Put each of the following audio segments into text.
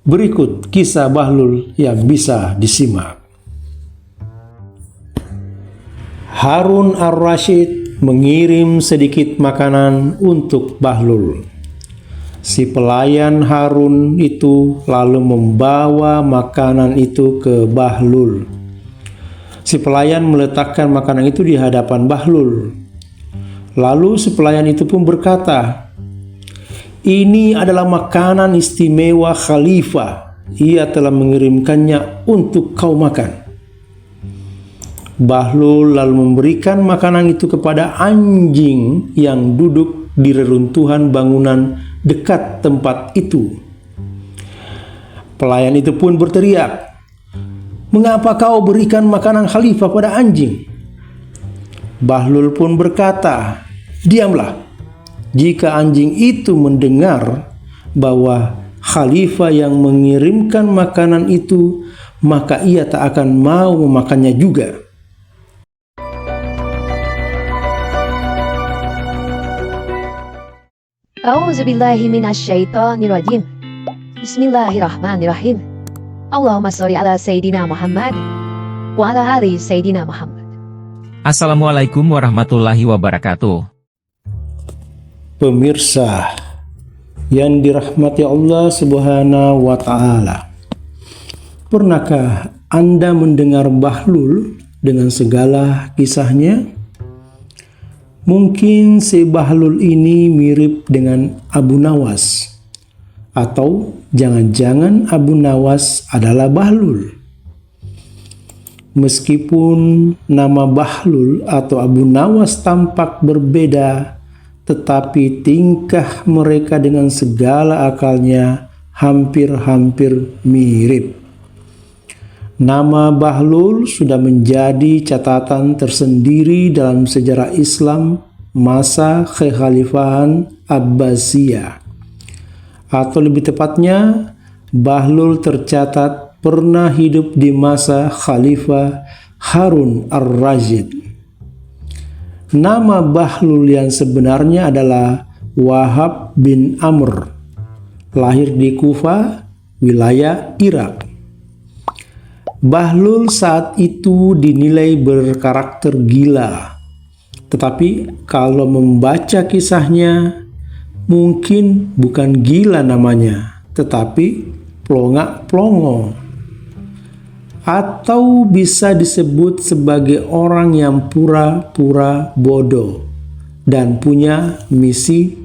Berikut kisah Bahlul yang bisa disimak. Harun ar-Rasyid mengirim sedikit makanan untuk Bahlul. Si pelayan Harun itu lalu membawa makanan itu ke Bahlul. Si pelayan meletakkan makanan itu di hadapan Bahlul. Lalu si pelayan itu pun berkata, "Ini adalah makanan istimewa khalifah. Ia telah mengirimkannya untuk kau makan." Bahlul lalu memberikan makanan itu kepada anjing yang duduk di reruntuhan bangunan dekat tempat itu. Pelayan itu pun berteriak, "Mengapa kau berikan makanan khalifah pada anjing?" Bahlul pun berkata, "Diamlah. Jika anjing itu mendengar bahwa khalifah yang mengirimkan makanan itu, maka ia tak akan mau memakannya juga." A'udzubillahi minasyaitonirrajim. Bismillahirrahmanirrahim. Allahumma sholli ala Sayyidina Muhammad wa ala ali Sayyidina Muhammad. Assalamualaikum warahmatullahi wabarakatuh. Pemirsa yang dirahmati Allah Subhanahu wa Ta'ala, pernahkah Anda mendengar Bahlul dengan segala kisahnya? Mungkin si Bahlul ini mirip dengan Abu Nawas, atau jangan-jangan Abu Nawas adalah Bahlul. Meskipun nama Bahlul atau Abu Nawas tampak berbeda, tetapi tingkah mereka dengan segala akalnya hampir-hampir mirip. Nama Bahlul sudah menjadi catatan tersendiri dalam sejarah Islam masa kekhalifahan Abbasiyah. Atau lebih tepatnya, Bahlul tercatat pernah hidup di masa Khalifah Harun ar-Rasyid. Nama Bahlul yang sebenarnya adalah Wahab bin Amr, lahir di Kufah, wilayah Irak. Bahlul saat itu dinilai berkarakter gila, tetapi kalau membaca kisahnya, mungkin bukan gila namanya, tetapi plongak-plongo, atau bisa disebut sebagai orang yang pura-pura bodoh dan punya misi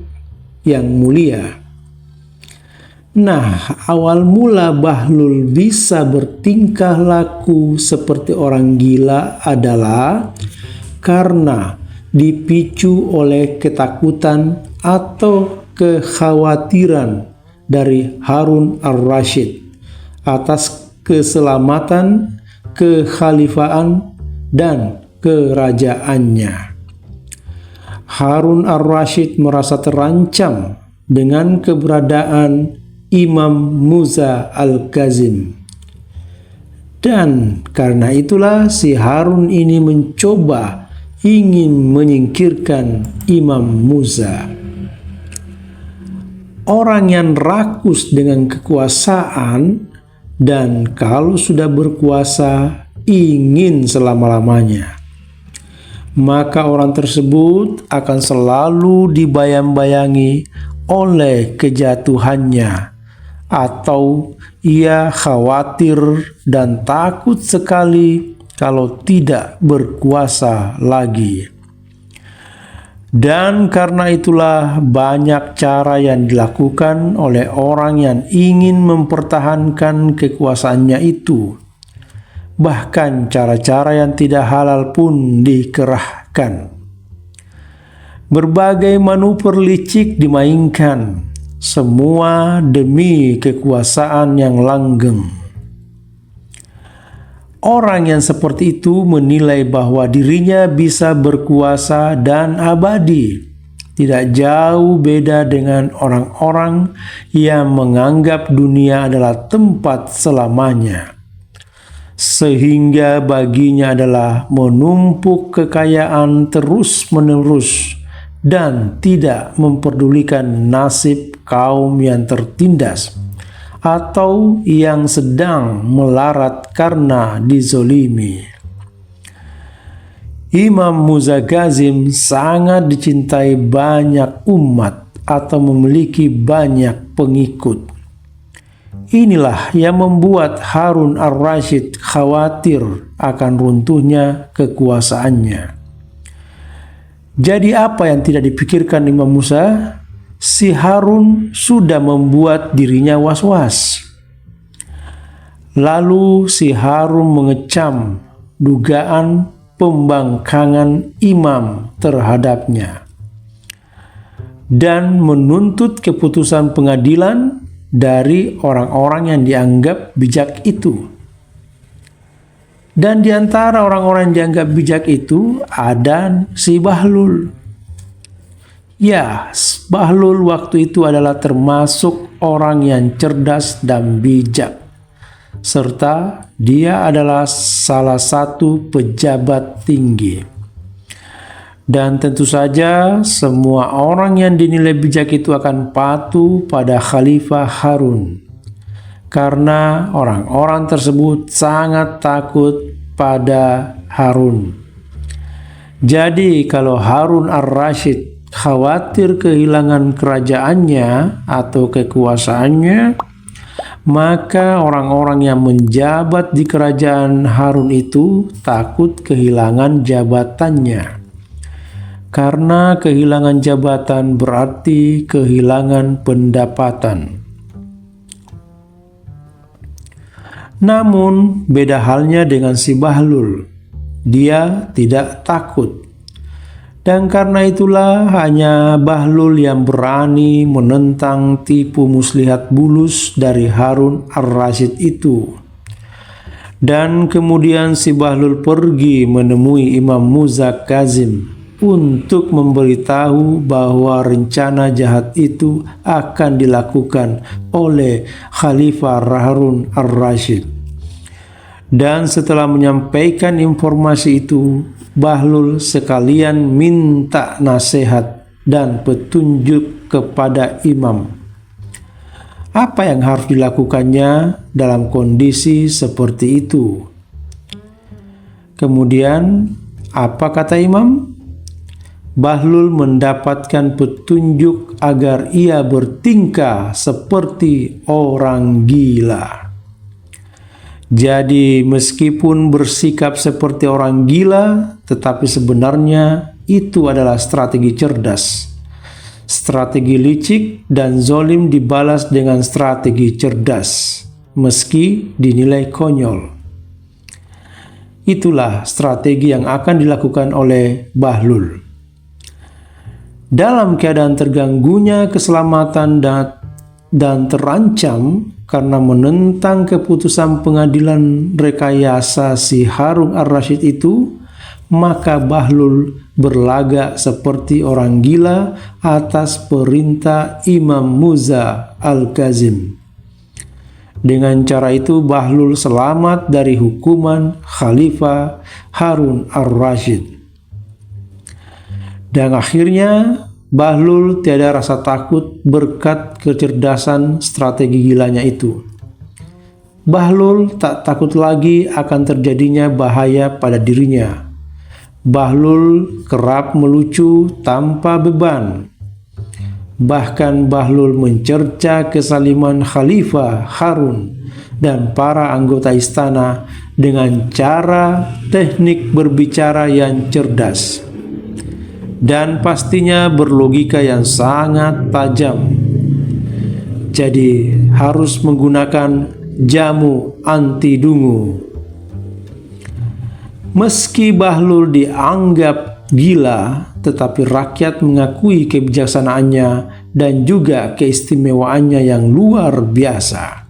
yang mulia. Nah, awal mula Bahlul bisa bertingkah laku seperti orang gila adalah karena dipicu oleh ketakutan atau kekhawatiran dari Harun ar-Rasyid atas keselamatan, kekhalifahan, dan kerajaannya. Harun ar-Rasyid merasa terancam dengan keberadaan Imam Musa al-Kazim. Dan karena itulah si Harun ini mencoba ingin menyingkirkan Imam Musa. Orang yang rakus dengan kekuasaan dan kalau sudah berkuasa ingin selama-lamanya, maka orang tersebut akan selalu dibayang-bayangi oleh kejatuhannya, atau ia khawatir dan takut sekali kalau tidak berkuasa lagi. Dan karena itulah banyak cara yang dilakukan oleh orang yang ingin mempertahankan kekuasaannya itu. Bahkan cara-cara yang tidak halal pun dikerahkan. Berbagai manuver licik dimainkan, semua demi kekuasaan yang langgeng. Orang yang seperti itu menilai bahwa dirinya bisa berkuasa dan abadi. Tidak jauh beda dengan orang-orang yang menganggap dunia adalah tempat selamanya. Sehingga baginya adalah menumpuk kekayaan terus-menerus dan tidak memperdulikan nasib kaum yang tertindas atau yang sedang melarat karena dizolimi. Imam Musa Kazim sangat dicintai banyak umat atau memiliki banyak pengikut. Inilah yang membuat Harun ar-Rasyid khawatir akan runtuhnya kekuasaannya. Jadi apa yang tidak dipikirkan Imam Musa? Si Harun sudah membuat dirinya was-was. Lalu si Harun mengecam dugaan pembangkangan imam terhadapnya dan menuntut keputusan pengadilan dari orang-orang yang dianggap bijak itu. Dan di antara orang-orang yang dianggap bijak itu ada si Bahlul. Ya, Bahlul waktu itu adalah termasuk orang yang cerdas dan bijak, serta dia adalah salah satu pejabat tinggi. Dan tentu saja semua orang yang dinilai bijak itu akan patuh pada Khalifah Harun, karena orang-orang tersebut sangat takut pada Harun. Jadi kalau Harun ar-Rasyid khawatir kehilangan kerajaannya atau kekuasaannya, maka orang-orang yang menjabat di kerajaan Harun itu takut kehilangan jabatannya. Karena kehilangan jabatan berarti kehilangan pendapatan. Namun beda halnya dengan si Bahlul. Dia tidak takut. Dan karena itulah hanya Bahlul yang berani menentang tipu muslihat bulus dari Harun ar-Rasyid itu. Dan kemudian si Bahlul pergi menemui Imam Musa Kazim untuk memberitahu bahwa rencana jahat itu akan dilakukan oleh Khalifah Harun ar-Rasyid. Dan setelah menyampaikan informasi itu, Bahlul sekalian minta nasihat dan petunjuk kepada imam. Apa yang harus dilakukannya dalam kondisi seperti itu? Kemudian, apa kata imam? Bahlul mendapatkan petunjuk agar ia bertingkah seperti orang gila. Jadi meskipun bersikap seperti orang gila, tetapi sebenarnya itu adalah strategi cerdas. Strategi licik dan zolim dibalas dengan strategi cerdas, meski dinilai konyol. Itulah strategi yang akan dilakukan oleh Bahlul. Dalam keadaan terganggunya keselamatan dan terancam karena menentang keputusan pengadilan rekayasa si Harun ar-Rasyid itu, maka Bahlul berlagak seperti orang gila atas perintah Imam Musa al-Kazim. Dengan cara itu Bahlul selamat dari hukuman Khalifah Harun ar-Rasyid. Dan akhirnya Bahlul tiada rasa takut berkat kecerdasan strategi gilanya itu. Bahlul tak takut lagi akan terjadinya bahaya pada dirinya. Bahlul kerap melucu tanpa beban. Bahkan Bahlul mencerca kesaliman Khalifah Harun dan para anggota istana dengan cara teknik berbicara yang cerdas. Dan pastinya berlogika yang sangat tajam. Jadi harus menggunakan jamu anti dungu. Meski Bahlul dianggap gila, tetapi rakyat mengakui kebijaksanaannya dan juga keistimewaannya yang luar biasa.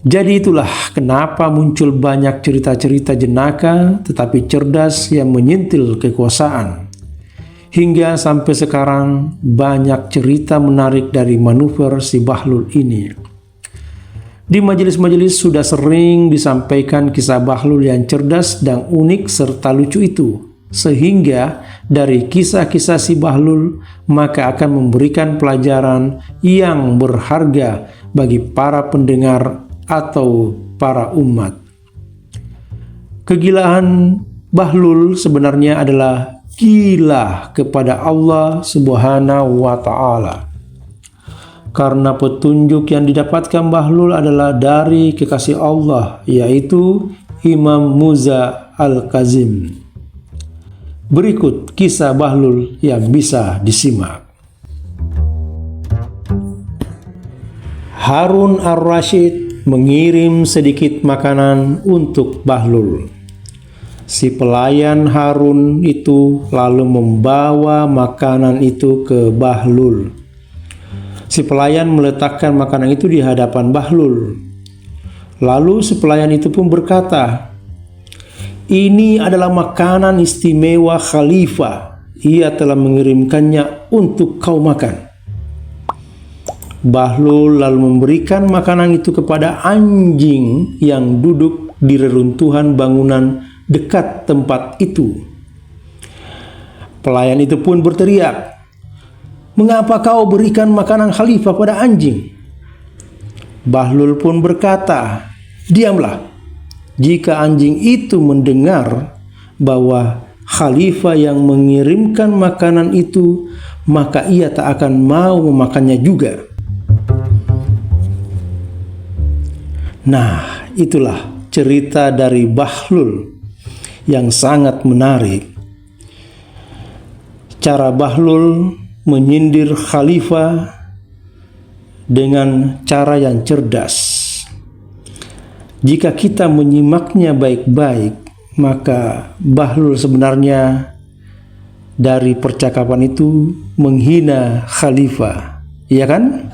Jadi itulah kenapa muncul banyak cerita-cerita jenaka tetapi cerdas yang menyentil kekuasaan. Hingga sampai sekarang banyak cerita menarik dari manuver si Bahlul ini. Di majelis-majelis sudah sering disampaikan kisah Bahlul yang cerdas dan unik serta lucu itu. Sehingga dari kisah-kisah si Bahlul maka akan memberikan pelajaran yang berharga bagi para pendengar atau para umat. Kegilaan Bahlul sebenarnya adalah gila kepada Allah Subhanahu wa Ta'ala, karena petunjuk yang didapatkan Bahlul adalah dari kekasih Allah, yaitu Imam Muza Al-Kazim. Berikut kisah Bahlul yang bisa disimak. Harun Ar-Rasyid mengirim sedikit makanan untuk Bahlul. Si pelayan Harun itu lalu membawa makanan itu ke Bahlul. Si pelayan meletakkan makanan itu di hadapan Bahlul. Lalu si pelayan itu pun berkata, "Ini adalah makanan istimewa khalifah. Ia telah mengirimkannya untuk kau makan." Bahlul lalu memberikan makanan itu kepada anjing yang duduk di reruntuhan bangunan dekat tempat itu. Pelayan itu pun berteriak, "Mengapa kau berikan makanan khalifah pada anjing?" Bahlul pun berkata, "Diamlah. Jika anjing itu mendengar bahwa khalifah yang mengirimkan makanan itu, maka ia tak akan mau memakannya juga." Nah, itulah cerita dari Bahlul yang sangat menarik. Cara Bahlul menyindir khalifah dengan cara yang cerdas. Jika kita menyimaknya baik-baik, maka Bahlul sebenarnya dari percakapan itu menghina khalifah, iya kan?